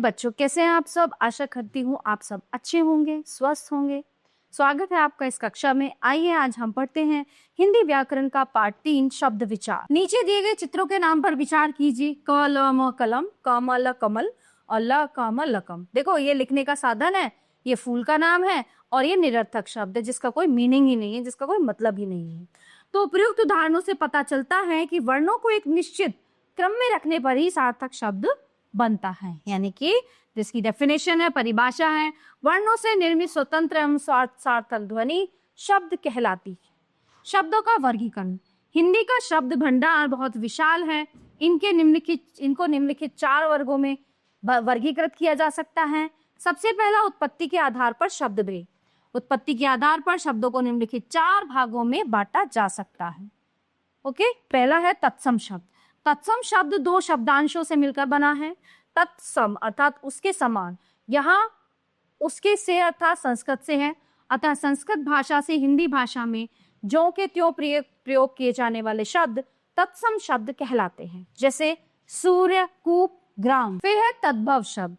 बच्चों, कैसे हैं आप सब? आशा करती हूँ आप सब अच्छे होंगे, स्वस्थ होंगे। स्वागत है आपका इस कक्षा में। आइए आज हम पढ़ते हैं हिंदी व्याकरण का पाठ 3 शब्द विचार। नीचे दिए गए चित्रों के नाम पर विचार कीजिए। कलम कलम, कमल कमल और ल कमल लकम। देखो ये लिखने का साधन है, ये फूल का नाम है और ये निरर्थक शब्द है जिसका कोई मीनिंग ही नहीं है, जिसका कोई मतलब ही नहीं है। तो प्रयुक्त उदाहरणों से पता चलता है कि वर्णों को एक निश्चित क्रम में रखने पर ही सार्थक शब्द बनता है, यानी कि जिसकी डेफिनेशन है, परिभाषा है, वर्णों से निर्मित स्वतंत्र एवं सार्थक ध्वनि शब्द कहलाती है। शब्दों का वर्गीकरण। हिंदी का शब्द भंडार बहुत विशाल है। इनको निम्नलिखित 4 वर्गों में वर्गीकृत किया जा सकता है। सबसे पहला उत्पत्ति के आधार पर शब्द भेद। उत्पत्ति के आधार पर शब्दों को निम्नलिखित 4 भागों में बांटा जा सकता है। ओके, पहला है तत्सम शब्द। तत्सम शब्द 2 शब्दांशों से मिलकर बना है। तत्सम अर्थात उसके समान, यहाँ उसके से अर्थात संस्कृत से है, अतः संस्कृत भाषा से हिंदी भाषा में ज्यों के त्यों प्रयोग किए जाने वाले शब्द तत्सम शब्द कहलाते हैं, जैसे सूर्य, कूप, ग्राम। फिर है तद्भव शब्द।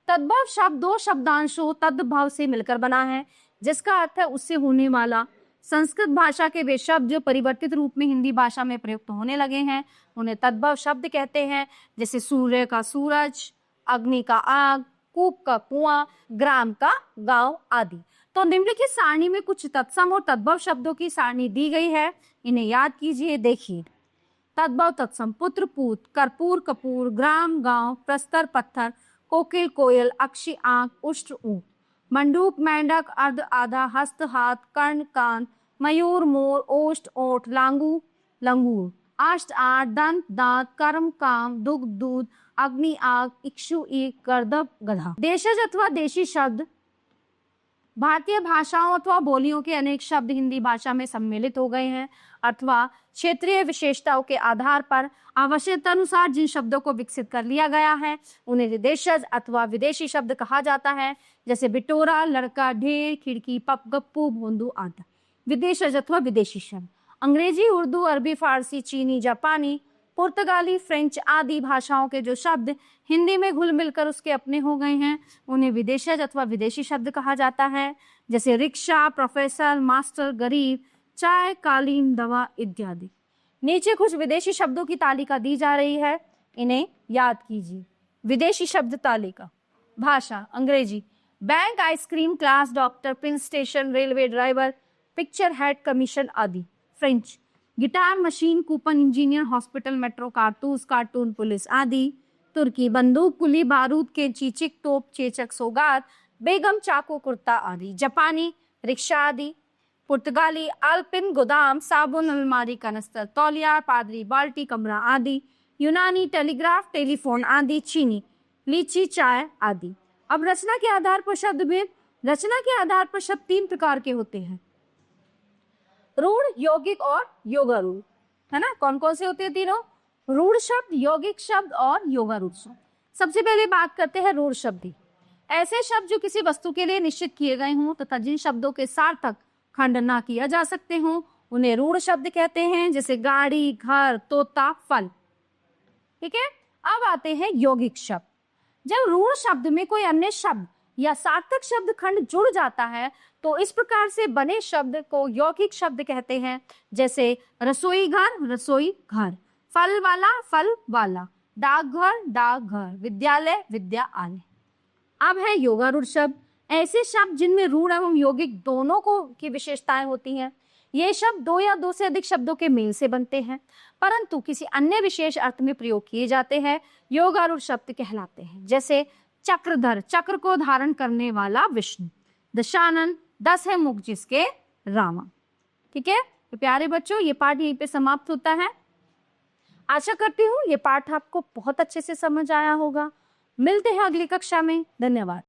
तद्भव शब्द 2 शब्दांशों तद्भव से मिलकर बना है, जिसका अर्थ है उससे होने वाला। संस्कृत भाषा के वे शब्द जो परिवर्तित रूप में हिंदी भाषा में प्रयुक्त होने लगे हैं उन्हें तद्भव शब्द कहते हैं, जैसे सूर्य का सूरज, अग्नि का आग, कूप का कुआं, ग्राम का गांव आदि। तो निम्नलिखित सारणी में कुछ तत्सम और तद्भव शब्दों की सारणी दी गई है, इन्हें याद कीजिए। देखिए, तद्भव तत्सम: पुत्र पूत, कर्पूर कपूर, ग्राम गांव, प्रस्तर पत्थर, कोकिल कोयल, अक्षी आंख, उष्ट्र ऊंट, मंडूक मेंढक, अर्ध आधा, हस्त हाथ, कर्ण कान, मयूर मोर, ओष्ठ ओठ, लांगू लंगूर, अष्ट आठ, दंत दांत, कर्म काम, दुग्ध दूध, अग्नि आग, इक्षु ईख, गर्दभ गधा। देशज अथवा देशी शब्द भारतीय भाषाओं अथवा बोलियों के अनेक शब्द हिंदी भाषा में सम्मिलित हो गए हैं, अथवा क्षेत्रीय विशेषताओं के आधार पर आवश्यकता अनुसार जिन शब्दों को विकसित कर लिया गया है उन्हें देशज अथवा विदेशी शब्द कहा जाता है, जैसे बिटोरा, लड़का, ढेर, खिड़की, पप, गप्पू, भोंदू आदि। विदेशज अथवा विदेशी शब्द अंग्रेजी, उर्दू, अरबी, फारसी, चीनी, जापानी, पुर्तगाली, फ्रेंच आदि भाषाओं के जो शब्द हिंदी में घुल मिलकर उसके अपने हो गए हैं उन्हें विदेशज अथवा विदेशी शब्द कहा जाता है, जैसे रिक्शा, प्रोफेसर, मास्टर, गरीब, चाय, कालीन, दवा इत्यादि। नीचे कुछ विदेशी शब्दों की तालिका दी जा रही है, इन्हें याद कीजिए। विदेशी शब्द तालिका। भाषा: अंग्रेजी, bank, ice cream, class, doctor, prince station, railway driver, picture head, commission आदि। फ्रेंच: guitar, machine, coupon, engineer, hospital, metro, कारतूस, कार्टून, पुलिस आदि। तुर्की: बंदूक, कुली, बारूद, कैंची, चिक, तोप, चेचक, सौगात, बेगम, चाकू, कुर्ता आदि। जापानी: रिक्शा आदि। पुर्तगाली: अल्पिन, गोदाम, साबुन, अलमारी, कनस्तर, तौलिया, पादरी, बाल्टी, कमरा आदि। यूनानी: टेलीग्राफ, टेलीफोन आदि। चीनी: लीची, चाय आदि। अब रचना के आधार पर शब्द भेद। रचना के आधार पर शब्द 3 प्रकार के होते हैं: रूढ़, यौगिक और योगारूढ़, है ना। कौन कौन से होते हैं तीनों? रूढ़ शब्द, यौगिक शब्द और योगारूढ़ शब्द। सबसे पहले बात करते हैं रूढ़ शब्द की। ऐसे शब्द जो किसी वस्तु के लिए निश्चित किए गए हों तथा जिन शब्दों के सार्थक खंड ना किया जा सकते हों उन्हें रूढ़ शब्द कहते हैं, जैसे गाड़ी, घर, तोता, फल। ठीक है। अब आते हैं यौगिक शब्द। जब रूढ़ शब्द में कोई अन्य शब्द या सार्थक शब्द खंड जुड़ जाता है तो इस प्रकार से बने शब्द को यौगिक शब्द कहते हैं, जैसे रसोई घर, रसोई घर, फल वाला, डाकघर, डाकघर, विद्यालय, विद्यालय। अब है योगारूढ़ शब्द। ऐसे शब्द जिनमें रूढ़ एवं यौगिक दोनों को की विशेषताएं होती हैं। ये शब्द 2 या 2 से अधिक शब्दों के मेल से बनते हैं परंतु किसी अन्य विशेष अर्थ में प्रयोग किए जाते हैं, योगारूढ़ शब्द कहलाते हैं। जैसे चक्रधर, चक्र को धारण करने वाला विष्णु। दशानन, 10 है मुख जिसके रावण। ठीक है। तो प्यारे बच्चों, ये पाठ यहीं पे समाप्त होता है। आशा करती हूँ ये पाठ आपको बहुत अच्छे से समझ आया होगा। मिलते हैं अगली कक्षा में। धन्यवाद।